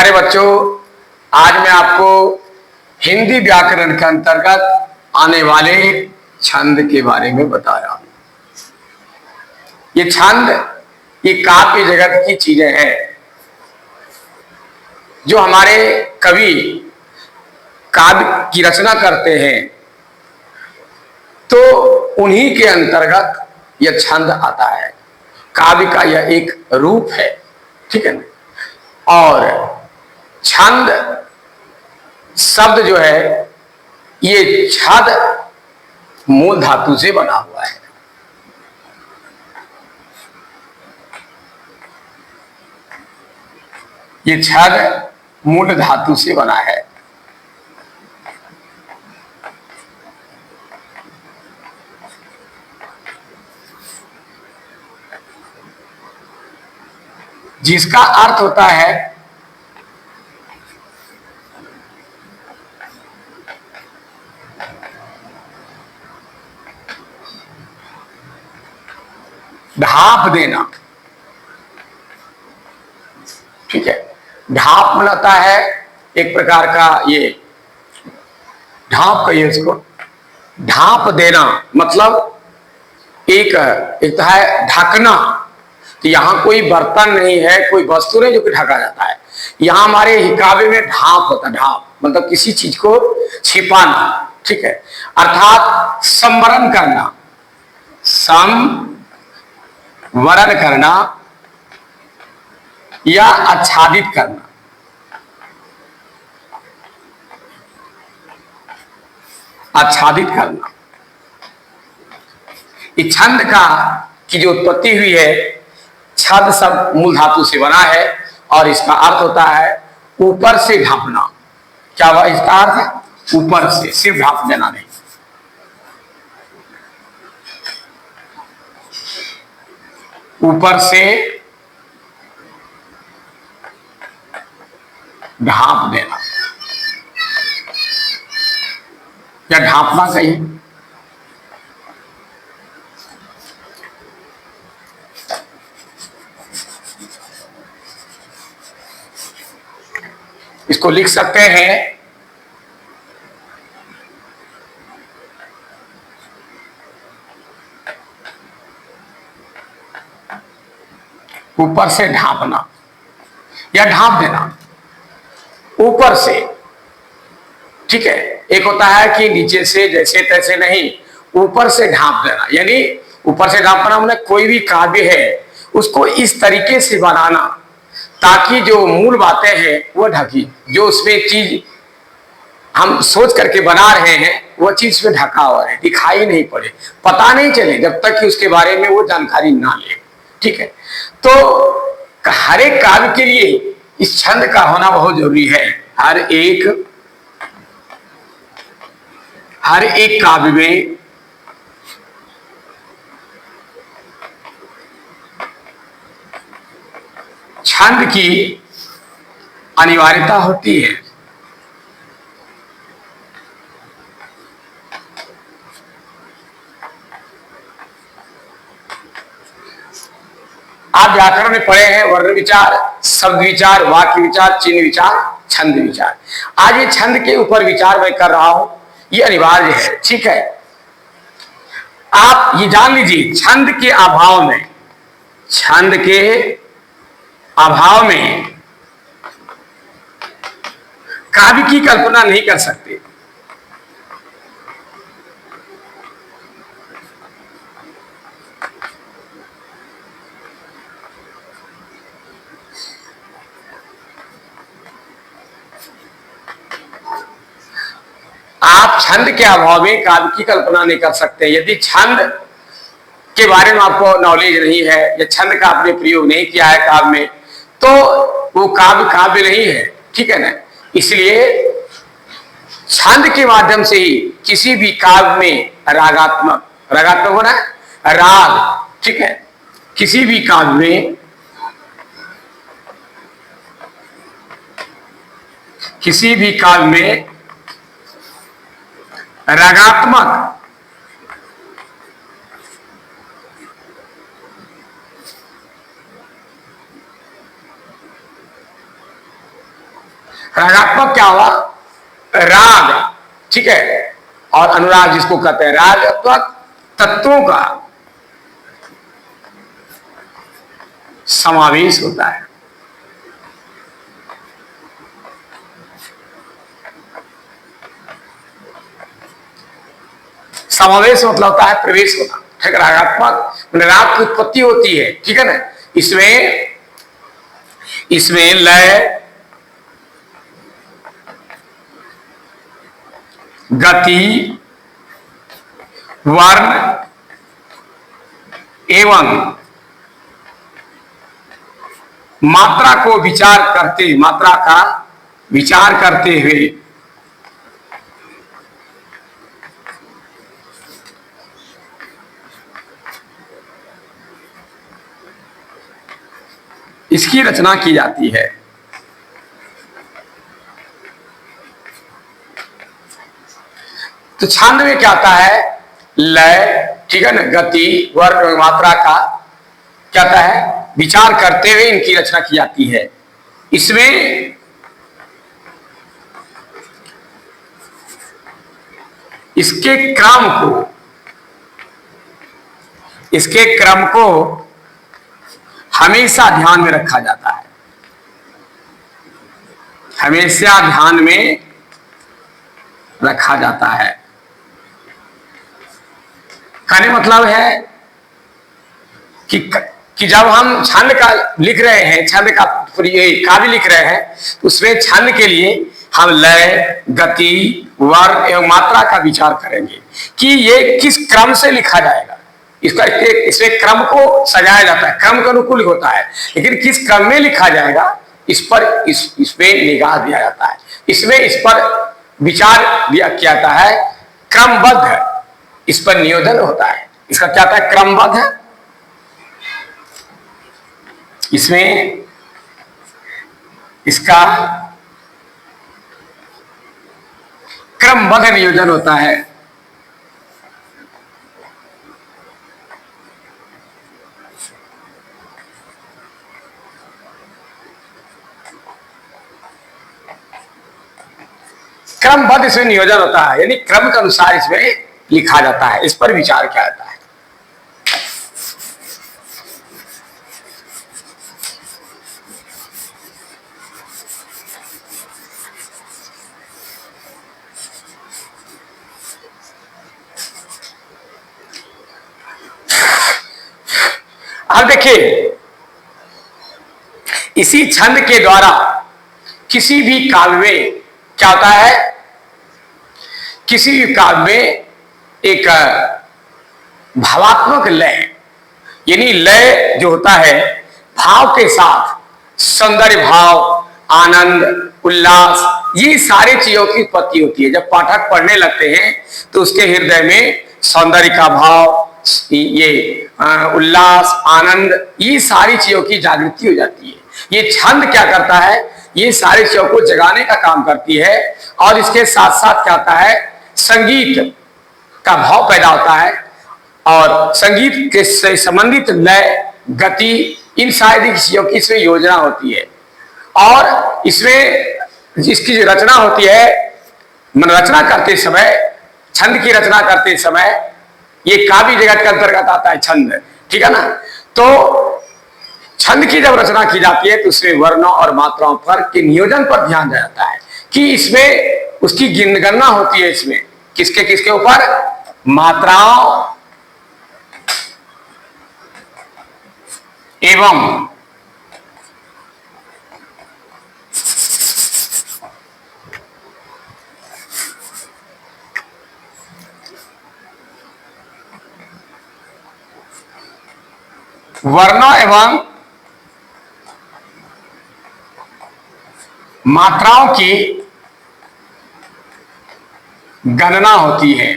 प्यारे बच्चों, आज मैं आपको हिंदी व्याकरण के अंतर्गत आने वाले छंद के बारे में बता रहा हूं। ये छंद, ये काव्य जगत की चीजें हैं जो हमारे कवि काव्य की रचना करते हैं, तो उन्हीं के अंतर्गत यह छंद आता है। काव्य का यह एक रूप है, ठीक है ना। और छंद शब्द जो है, ये छद मूल धातु से बना हुआ है। ये छद मूल धातु से बना है। जिसका अर्थ होता है ढाप देना, ठीक है। ढाप बनाता है एक प्रकार का, ये ढाप कहिए इसको। ढाप देना मतलब एक तो है ढकना, तो यहां कोई बर्तन नहीं है, कोई वस्तु नहीं जो कि ढका जाता है। यहां हमारे काव्य में ढाप होता है। ढाप मतलब किसी चीज को छिपाना, ठीक है। अर्थात संवरण करना, संवरण करना या आच्छादित करना। आच्छादित करना। इस छंद का की जो उत्पत्ति हुई है, छद सब मूल धातु से बना है और इसका अर्थ होता है ऊपर से ढांपना। क्या हुआ इसका अर्थ? ऊपर से, सिर्फ ढांप देना नहीं। ऊपर से ढांप देना या ढांपना कहिए। इसको लिख सकते हैं ऊपर से ढांपना या ढांप देना, ऊपर से, ठीक है। एक होता है कि नीचे से जैसे तैसे नहीं, ऊपर से ढांप देना। यानी ऊपर से ढांपना मतलब कोई भी काव्य है उसको इस तरीके से बनाना ताकि जो मूल बातें हैं वह ढकी, जो उसमें चीज हम सोच करके बना रहे हैं वह चीज में ढका हुआ है, दिखाई नहीं पड़े, पता नहीं चले जब तक कि उसके बारे में वो जानकारी ना ले, ठीक है। तो हर एक काव्य के लिए इस छंद का होना बहुत जरूरी है। हर एक काव्य में छंद की अनिवार्यता होती है। आप व्याकरण में पढ़े हैं वर्ण विचार, शब्द विचार, वाक्य विचार, चिन्ह विचार, छंद विचार। आज ये छंद के ऊपर विचार मैं कर रहा हूं, ये अनिवार्य है, ठीक है। आप ये जान लीजिए, छंद के अभाव में काव्य की कल्पना नहीं कर सकते। आप छंद के अभाव में काव्य की कल्पना नहीं कर सकते। यदि छंद के बारे में आपको नॉलेज नहीं है या छंद का आपने प्रयोग नहीं किया है काव्य में, तो वो काव्य नहीं है, ठीक है ना। इसलिए छंद के माध्यम से ही किसी भी काव्य में रागात्मक होना है, राग, ठीक है। किसी भी काव्य में रागात्मक रागात्मक क्या हुआ? राग, ठीक है, और अनुराग जिसको कहते हैं, रागात्मक तत्वों का समावेश होता है। समावेश मतलब होता है प्रवेश होना, ठीक है। रागात्मक राग की उत्पत्ति होती है, ठीक है ना। इसमें लय, गति, वर्ण एवं मात्रा का विचार करते हुए इसकी रचना की जाती है। तो छंद में क्या आता है? लय, ठीक है ना, गति, वर्ण, मात्रा का क्या आता है? विचार करते हुए इनकी रचना की जाती है। इसमें इसके क्रम को हमेशा ध्यान में रखा जाता है, हमेशा ध्यान में रखा जाता है। कहने मतलब है कि जब हम छंद का लिख रहे हैं, छंद का काव्य लिख रहे हैं, तो उसमें छंद के लिए हम लय, गति, वर्ण एवं मात्रा का विचार करेंगे कि ये किस क्रम से लिखा जाएगा। इसमें क्रम को सजाया जाता है, क्रम के अनुकूल होता है, लेकिन किस क्रम में लिखा जाएगा इसमें निगाह दिया जाता है। इसमें इस पर विचार किया जाता है, क्रमबद्ध इस पर नियोजन होता है। इसका क्या होता है? क्रमबद्ध। इसमें इसका क्रमबद्ध नियोजन होता है। क्रमबद्ध इसमें नियोजन होता है, यानी क्रम के अनुसार इसमें लिखा जाता है, इस पर विचार किया जाता है। अब देखिए, इसी छंद के द्वारा किसी भी काव्य में क्या होता है? किसी भी काव्य में एक भावात्मक लय, यानी लय जो होता है भाव के साथ सौंदर्य भाव, आनंद, उल्लास, ये सारी चीजों की उत्पत्ति होती है। जब पाठक पढ़ने लगते हैं तो उसके हृदय में सौंदर्य का भाव, ये उल्लास, आनंद, ये सारी चीजों की जागृति हो जाती है। ये छंद क्या करता है? ये सारी चीजों को जगाने का काम करती है। और इसके साथ साथ क्या होता है? संगीत का भाव पैदा होता है, और संगीत के से संबंधित लय, गति, इन सारी चीजों की इसमें योजना होती है। और इसमें जिसकी जो रचना होती है, रचना करते समय, छंद की रचना करते समय, ये काव्य जगत के अंतर्गत आता है छंद, ठीक है ना। तो छंद की जब रचना की जाती है तो उसमें वर्णों और मात्राओं पर के नियोजन पर ध्यान दिया जाता है कि इसमें उसकी गणना होती है। इसमें किसके किसके ऊपर? मात्राओं एवं वर्णों एवं मात्राओं की गणना होती है।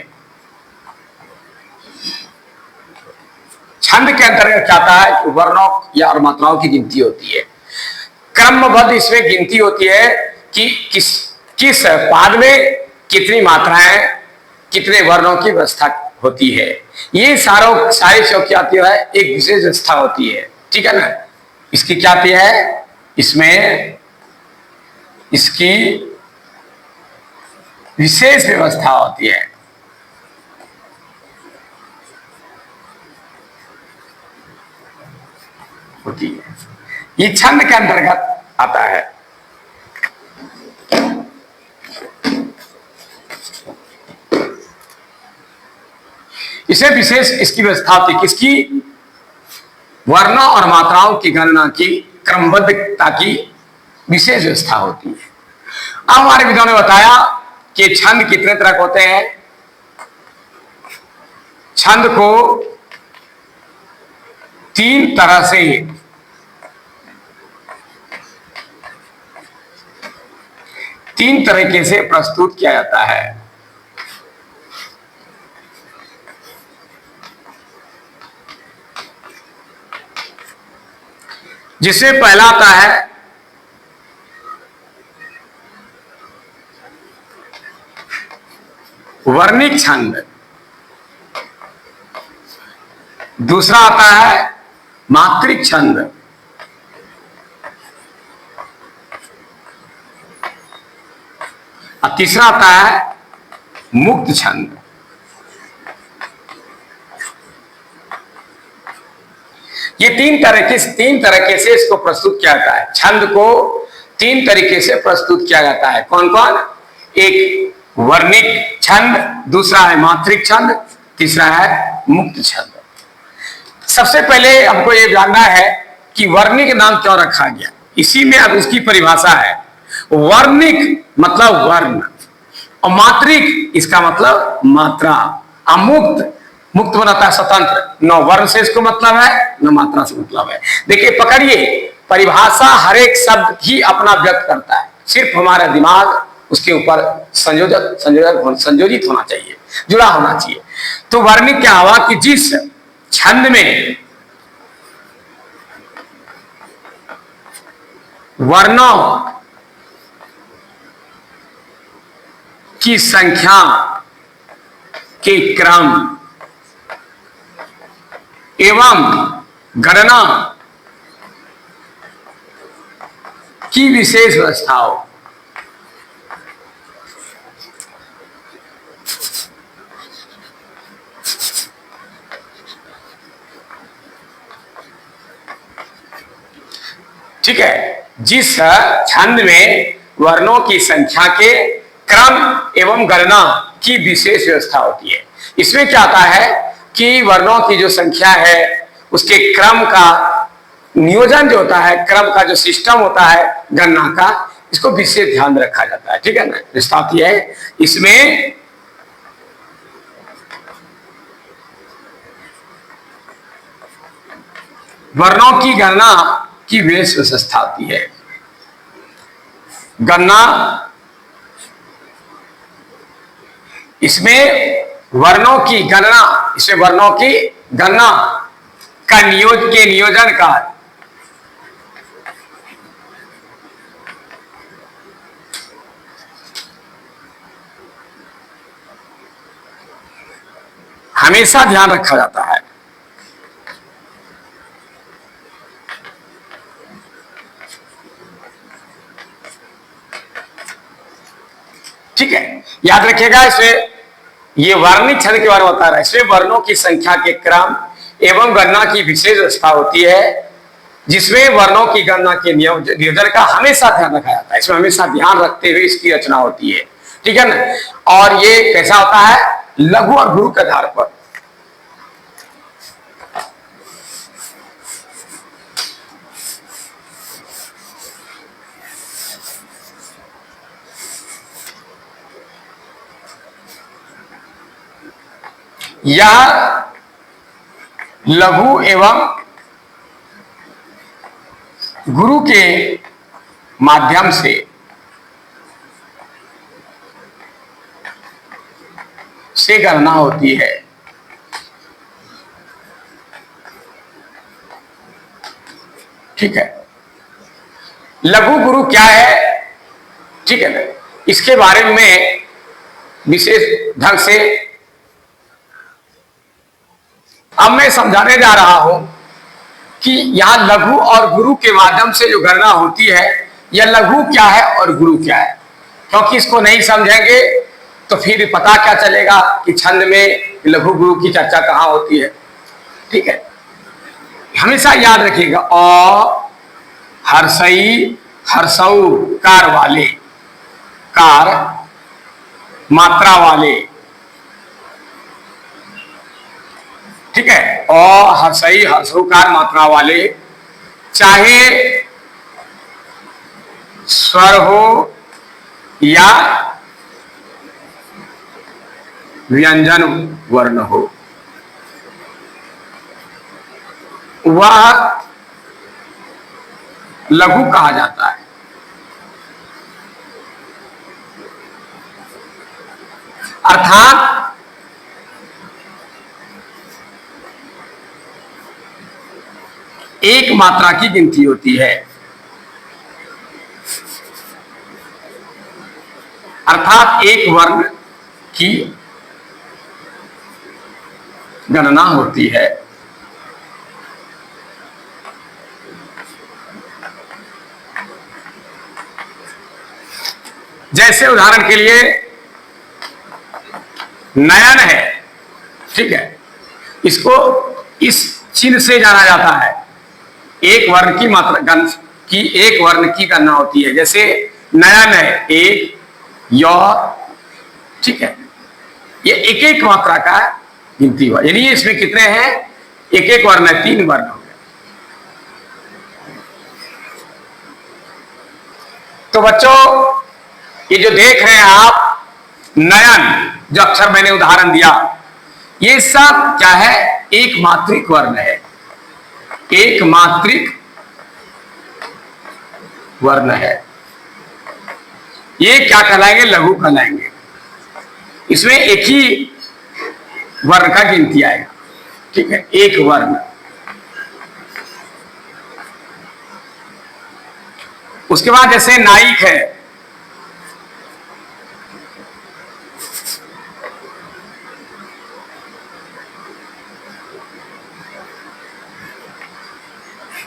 छंद के अंतर्गत क्या आता है? वर्णों या और मात्राओं की गिनती होती है। क्रमबद्ध इसमें गिनती होती है कि किस पाद में कितनी मात्राएं, कितने वर्णों की व्यवस्था होती है। ये सारी चीजों की आती है, एक विशेष व्यवस्था होती है, ठीक है ना। इसकी क्या आती है? इसमें इसकी विशेष व्यवस्था होती है। ये छंद के अंतर्गत आता है। इसे विशेष इसकी व्यवस्था होती है, किसकी? वर्णों और मात्राओं की गणना की क्रमबद्धता की विशेष व्यवस्था होती है। अब हमारे विद्वान ने बताया कि छंद कितने तरह के होते हैं। छंद को तीन तरीके से प्रस्तुत किया जाता है। जिसमें पहला आता है वर्णिक छंद, दूसरा आता है मात्रिक छंद, और तीसरा आता है मुक्त छंद। ये तीन तरीके से इसको प्रस्तुत किया जाता है। छंद को तीन तरीके से प्रस्तुत किया जाता है। कौन कौन? एक वर्णिक छंद, दूसरा है मात्रिक छंद, तीसरा है मुक्त छंद। सबसे पहले हमको ये जानना है कि वर्णिक नाम क्यों रखा गया। इसी में अब इसकी परिभाषा है। वर्णिक मतलब वर्ण, और मात्रिक इसका मतलब मात्रा, अमुक्त मुक्त बनाता है स्वतंत्र। न वर्ण से इसको मतलब है, न मात्रा से मतलब है। देखिए पकड़िए, परिभाषा हर एक शब्द ही अपना व्यक्त करता है, सिर्फ हमारा दिमाग उसके ऊपर संयोजित होना चाहिए, जुड़ा होना चाहिए। तो वर्णिक क्या हुआ कि जिस छंद में वर्णों की संख्या के क्रम एवं गणना की विशेष व्यवस्था हो। ठीक है, जिस छंद में वर्णों की संख्या के क्रम एवं गणना की विशेष व्यवस्था होती है। इसमें क्या आता है कि वर्णों की जो संख्या है उसके क्रम का नियोजन जो होता है, क्रम का जो सिस्टम होता है गणना का, इसको विशेष ध्यान रखा जाता है। ठीक है ना, विस्तार है इसमें वर्णों की गणना की विशेष व्यवस्था होती है। गणना, इसमें वर्णों की गणना, इसमें वर्णों की गणना का नियोजन का हमेशा ध्यान रखा जाता है। ठीक है, याद रखिएगा। इसमें ये वर्णिक छंद के बारे में बता रहा है। इसमें वर्णों की संख्या के क्रम एवं गणना की विशेष व्यवस्था होती है, जिसमें वर्णों की गणना के नियोजन का हमेशा ध्यान रखा जाता है। इसमें हमेशा ध्यान रखते हुए इसकी रचना होती है। ठीक है ना, और ये कैसा होता है? लघु और गुरु के आधार पर। यह लघु एवं गुरु के माध्यम से गणना होती है। ठीक है, लघु गुरु क्या है? ठीक है ना, इसके बारे में विशेष ढंग से अब मैं समझाने जा रहा हूं कि यहां लघु और गुरु के माध्यम से जो गणना होती है, यह लघु क्या है और गुरु क्या है, क्योंकि इसको नहीं समझेंगे तो फिर पता क्या चलेगा कि छंद में लघु गुरु की चर्चा कहाँ होती है। ठीक है, हमेशा याद रखिएगा। अ हर्षई हर्षऊ कार वाले, कार मात्रा वाले। ठीक है, अ हर्षई हर्षऊ कार मात्रा वाले, चाहे स्वर हो या व्यंजन वर्ण हो, वह लघु कहा जाता है। अर्थात एक मात्रा की गिनती होती है, अर्थात एक वर्ण की गणना होती है। जैसे उदाहरण के लिए नयन है, ठीक है, इसको इस चिन्ह से जाना जाता है। एक वर्ण की मात्रा की एक वर्ण की गणना होती है। जैसे नयन है, एक य, ठीक है, ये एक एक मात्रा का गिनती हुआ, यानी इसमें कितने हैं, एक एक वर्ण है, 3 वर्ण हो गए। तो बच्चों ये जो देख रहे हैं आप, नयन जो अक्षर मैंने उदाहरण दिया, ये सब क्या है, एक मात्रिक वर्ण है, एक मात्रिक वर्ण है। ये क्या कहलाएंगे, लघु कहलाएंगे। इसमें एक ही वर्ण का गिनती आएगा। ठीक है, एक वर्ण। उसके बाद जैसे नायिक है,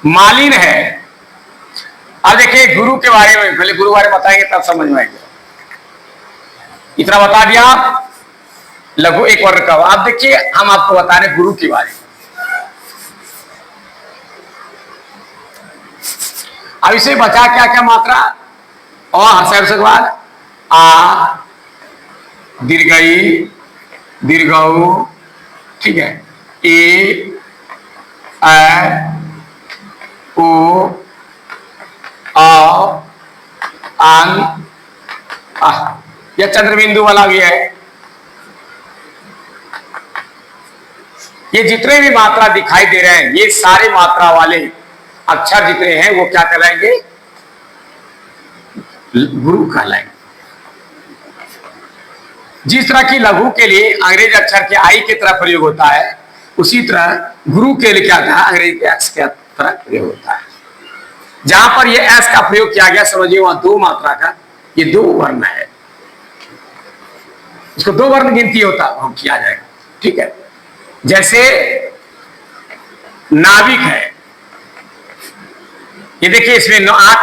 मालिन है। अब देखिए गुरु के बारे में, पहले गुरु बारे बताएंगे तब समझ में आएगा। इतना बता दिया लघु एक वर्ण का। अब देखिए हम आपको बता रहे गुरु के बारे में। अब इसे बचा क्या क्या मात्रा, और हर्ष के बाद आ, दीर्घई, दीर्घऊ, ठीक है, ए, ओ, आ, आंग, यह चंद्रबिंदु वाला भी है। ये जितने भी मात्रा दिखाई दे रहे हैं, ये सारे मात्रा वाले अक्षर जितने हैं वो क्या कहलाएंगे, गुरु कहलाएंगे। जिस तरह की लघु के लिए अंग्रेजी अक्षर के आई की तरह प्रयोग होता है, उसी तरह गुरु के लिए क्या था, अंग्रेजी के एक्स के तरह प्रयोग होता है। जहां पर ये एस का प्रयोग किया गया, समझिए वहां 2 मात्रा का, ये 2 वर्ण है, इसको 2 वर्ण गिनती होता हम किया जाएगा। ठीक है, जैसे नाविक है, ये देखिए इसमें आ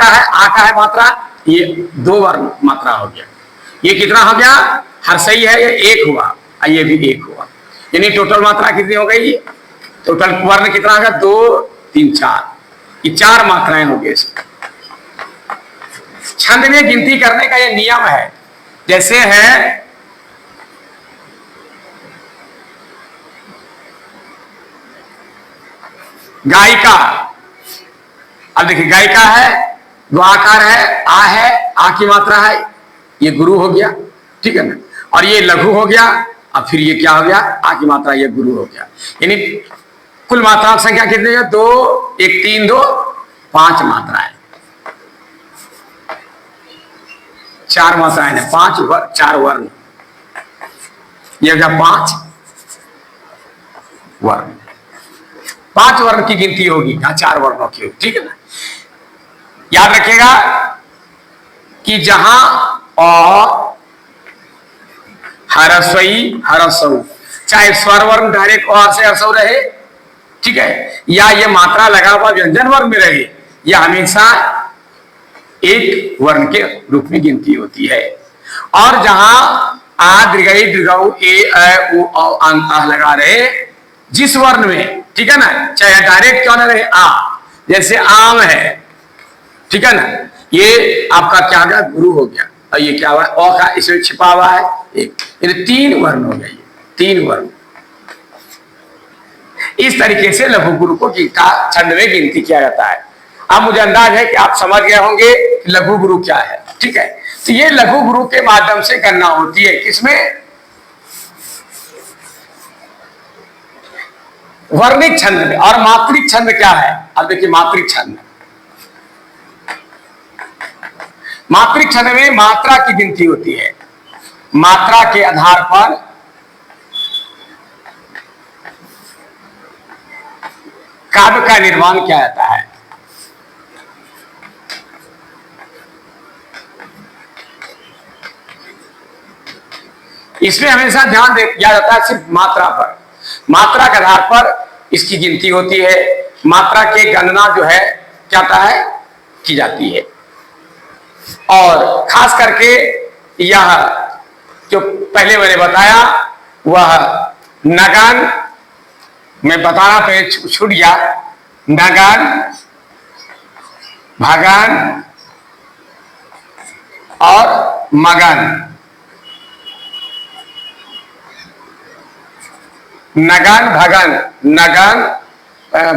का है मात्रा, ये 2 वर्ण मात्रा हो गया। ये कितना हो गया, हर्षई है, ये 1 हुआ, ये भी 1 हुआ, यानी टोटल मात्रा कितनी हो गई, टोटल वर्ण कितना होगा, 2, 3, 4, ये 4 मात्राएं हो गई। छंद में गिनती करने का ये नियम है। जैसे है गायिका, अब देखिए गायिका है, 2 आकार है, आ की मात्रा है, ये गुरु हो गया। ठीक है ना, और ये लघु हो गया, अब फिर ये क्या हो गया, आ की मात्रा, ये गुरु हो गया। यानी कुल मात्राओं की संख्या कितनी है, 2, 1, 3, 2, 5 मात्राएं, 4 मात्राएं हैं, 4 वर्ण, ये हो गया 5 वर्ण। 5 वर्ण की गिनती होगी, यहां 4 वर्णों की होगी। ठीक है ना, याद रखिएगा कि जहां अ, हरस्वई, हरस्व, चाहे स्वर वर्ण डायरेक्ट और से हर्षव रहे, ठीक है, या ये मात्रा लगा हुआ व्यंजन वर्ण में रहे, या हमेशा एक वर्ण के रूप में गिनती होती है। और जहां आ दीर्घई दीर्घऊ ए अ उ औ अंग आह लगा रहे, जिस वर्ण में, ठीक है ना, चाहे डायरेक्ट क्यों ना रहे आ, जैसे आम है, ठीक है ना, ये आपका क्या गया, गुरु हो गया, और ये क्या हुआ, अ का इसमें छिपा हुआ है एक, ये 3 वर्ण हो गया, ये 3 वर्ण। इस तरीके से लघु गुरु को छंद में गिनती किया जाता है। अब मुझे अंदाज है कि आप समझ गए होंगे लघु गुरु क्या है, ठीक है। तो ये लघु गुरु के माध्यम से गणना होती है, किसमें, वर्णिक छंद में। और मात्रिक छंद क्या है, अब देखिए मात्रिक छंद, मात्रिक छंद में मात्रा की गिनती होती है। मात्रा के आधार पर काव्य का निर्माण किया जाता है। इसमें हमेशा ध्यान दिया जाता है सिर्फ मात्रा पर, मात्रा के आधार पर इसकी गिनती होती है। मात्रा के गणना जो है क्या होता है, की जाती है। और खास करके यह जो पहले मैंने बताया वह नगन, मैं बताना तो छूट गया, नगन, भगन और मगन। नगन भगन, नगन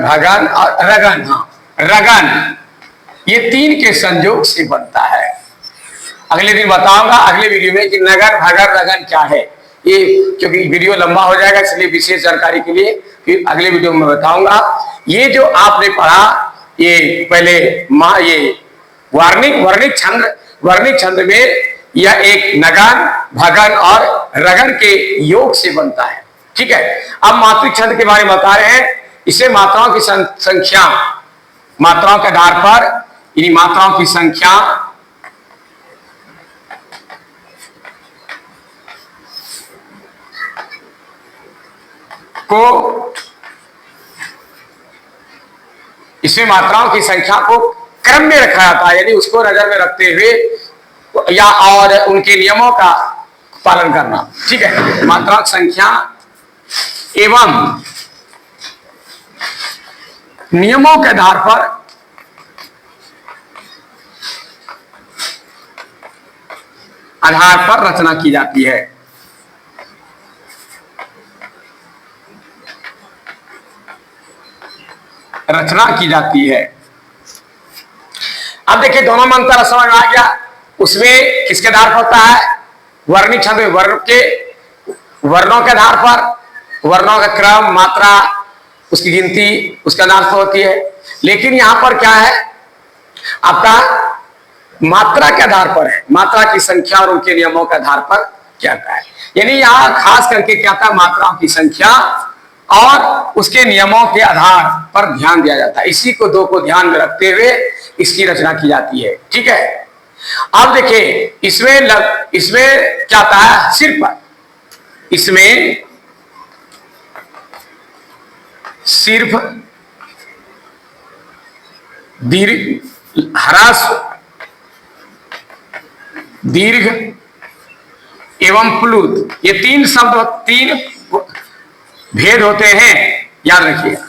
भगन और रगन, हाँ रगन, ये 3 के संयोग से बनता है। अगले दिन बताऊंगा अगले वीडियो में कि नगर भगर रगन क्या है, ये क्योंकि वीडियो लंबा हो जाएगा, इसलिए विशेष जानकारी के लिए फिर अगले वीडियो में बताऊंगा। ये जो आपने पढ़ा, ये पहले ये वर्णिक छंद में यह एक नगन भगन और रगन के योग से बनता है, ठीक है। अब मात्रिक छंद के बारे में बता रहे हैं। इसे मात्राओं की संख्या, मात्राओं के आधार पर इन मात्राओं की संख्या को, इसमें मात्राओं की संख्या को क्रम में रखा जाता है, यानी उसको नजर में रखते हुए या और उनके नियमों का पालन करना, ठीक है। मात्रा संख्या एवं नियमों के आधार पर रचना की जाती है। रचना की जाती है। अब देखिए दोनों में अंतर समझ में आ गया। उसमें किसके आधार पर होता है, वर्णिक छंद वर्ण के वर्णों के आधार पर, वर्णों का क्रम, मात्रा, उसकी गिनती उसके आधार पर होती है। लेकिन यहां पर क्या है, आपका मात्रा के आधार पर है, मात्रा की संख्या और उनके नियमों के आधार पर क्या है। यानी यहां खास करके क्या था, मात्राओं की संख्या और उसके नियमों के आधार पर ध्यान दिया जाता है। इसी को 2 को ध्यान में रखते हुए इसकी रचना की जाती है, ठीक है। अब देखिए इसमें क्या आता है, इसमें सिर्फ दीर्घ, ह्रस्व, दीर्घ एवं प्लुत, ये 3 शब्द, 3 भेद होते हैं, याद रखिएगा।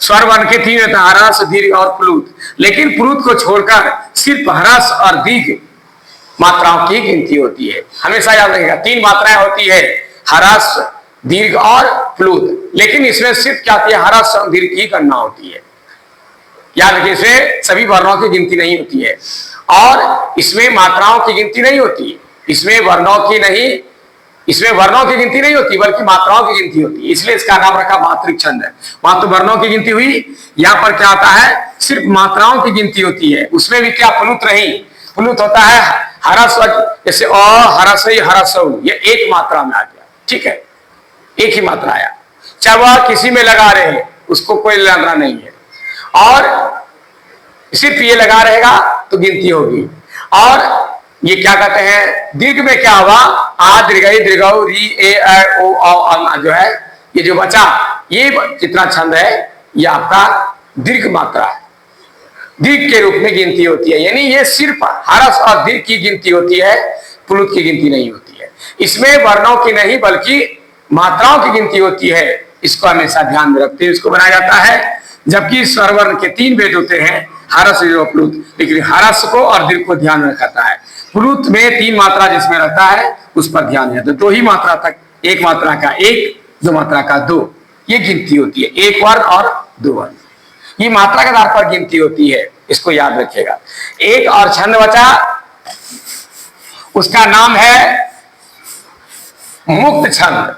स्वर वर्ण के 3 रहता है, ह्रस्व, दीर्घ और प्लुत। लेकिन प्लुत को छोड़कर सिर्फ ह्रस्व और दीर्घ मात्राओं की गिनती होती है। हमेशा याद रखिएगा 3 मात्राएं होती है, ह्रस्व, दीर्घ और प्लुत। लेकिन इसमें सिर्फ क्या होती है, ह्रस्व और दीर्घ की गणना होती है। याद रखिए इसमें सभी वर्णों की गिनती नहीं होती है और इसमें मात्राओं की गिनती नहीं होती, इसमें वर्णों की गिनती नहीं होती, बल्कि मात्राओं की गिनती होती है। इसलिए इसका नाम रखा मात्रिक छंद है। वहां तो वर्णों की गिनती हुई, यहाँ पर क्या होता है, सिर्फ मात्राओं की गिनती होती है। उसमें भी क्या प्लुत नहीं, प्लुत होता है ह्रस्व, जैसे अ ह्रस्व, ये एक मात्रा में आ गया, ठीक है, एक ही मात्रा आया। चाहे वह किसी में लगा रहे, उसको कोई लेना नहीं है, और सिर्फ ये लगा रहेगा तो गिनती होगी। और ये क्या कहते हैं, दीर्घ में क्या हुआ, आ दीर्घई दीर्घऊ री ए ऐ ओ औ जो है, ये जो बचा, ये जितना छंद है ये आपका दीर्घ मात्रा है। दीर्घ के रूप में गिनती होती है। यानी ये सिर्फ हरस और दीर्घ की गिनती होती है, प्लुत की गिनती नहीं होती है। इसमें वर्णों की नहीं बल्कि मात्राओं की गिनती होती है। इसको हमेशा ध्यान में रखते हुए इसको बनाया जाता है। जबकि स्वरवर्ण के 3 भेद होते हैं, हरस और प्लुत, लेकिन हरस को और दीर्घ को ध्यान में रखता है। प्लुत में 3 मात्रा जिसमें रहता है उस पर ध्यान है। तो 2 ही मात्रा तक, 1 मात्रा का 1, 2 मात्रा का 2, ये गिनती होती है। 1 वर्ण और 2 वर्ण, ये मात्रा के आधार पर गिनती होती है, इसको याद रखिएगा। एक और छंद बचा, उसका नाम है मुक्त छंद।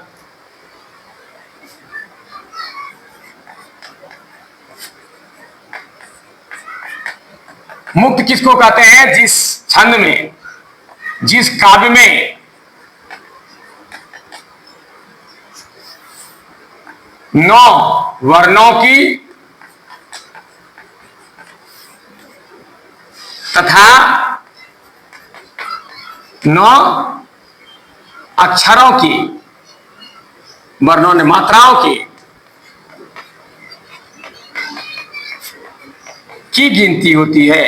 मुक्त किसको कहते हैं? जिस छंद में, जिस काव्य में 9 वर्णों की तथा 9 अक्षरों की, वर्णों ने मात्राओं की गिनती होती है।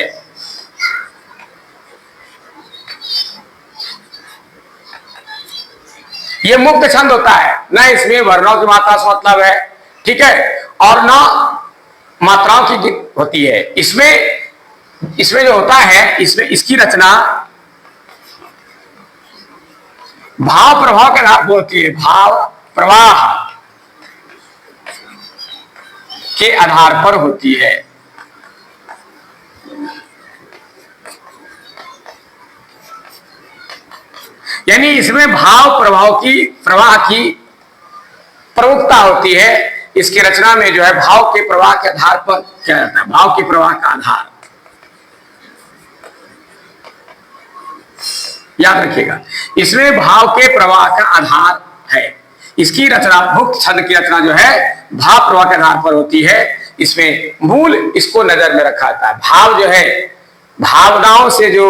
ये मुक्त छंद होता है, न इसमें वर्णों की मात्रा से मतलब है, ठीक है, और न मात्राओं की होती है। इसमें जो होता है, इसमें इसकी रचना भाव प्रभाव के आधार पर होती है। भाव प्रवाह के आधार पर होती है। यानी इसमें भाव प्रवाह की प्रमुखता होती है। इसकी रचना में जो है भाव के प्रवाह के आधार पर क्या जाता है, भाव के प्रवाह का आधार याद रखिएगा। इसमें भाव के प्रवाह का आधार है। इसकी रचना, मुक्त छंद की रचना जो है भाव प्रवाह के आधार पर होती है। इसमें मूल इसको नजर में रखा जाता है। भाव जो है, भावनाओं से जो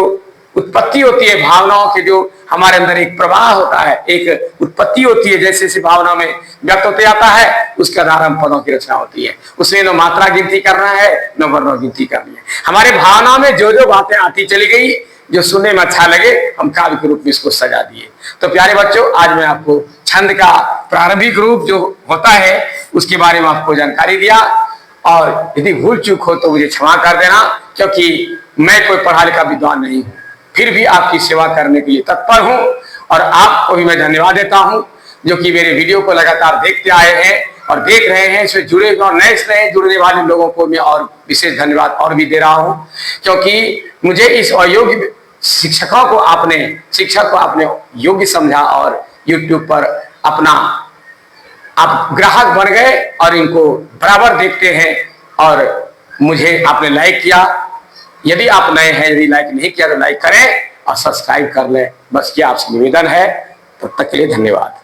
उत्पत्ति होती है, भावनाओं के जो हमारे अंदर एक प्रवाह होता है, एक उत्पत्ति होती है, जैसे जैसे भावना में व्यक्त होते जाता है, उसके आधार हम पदों की रचना होती है। उसमें न मात्रा गिनती करना है, न वर्णों गिनती करनी है। हमारे भावना में जो जो बातें आती चली गई, जो सुनने में अच्छा लगे, हम काव्य के रूप में इसको सजा दिए। तो प्यारे बच्चों, आज मैं आपको छंद का प्रारंभिक रूप जो होता है उसके बारे में आपको जानकारी दिया। और यदि भूल चूक हो तो मुझे क्षमा कर देना, क्योंकि मैं कोई पढ़ा लिखा विद्वान नहीं हूं, फिर भी आपकी सेवा करने के लिए तत्पर हूं। और आपको भी मैं धन्यवाद देता हूं, जो कि मेरे वीडियो को लगातार देखते आए हैं और देख रहे हैं। इसमें जुड़े हुए और नए जुड़ने वाले लोगों को मैं और विशेष धन्यवाद और भी दे रहा हूं, क्योंकि मुझे इस अयोग्य शिक्षक को आपने योग्य समझा और YouTube पर अपना आप ग्राहक बन गए और इनको बराबर देखते हैं। और मुझे आपने लाइक किया। यदि आप नए हैं, यदि लाइक नहीं किया तो लाइक करें और सब्सक्राइब कर लें। बस क्या आपसे निवेदन है। तब तक के लिए धन्यवाद।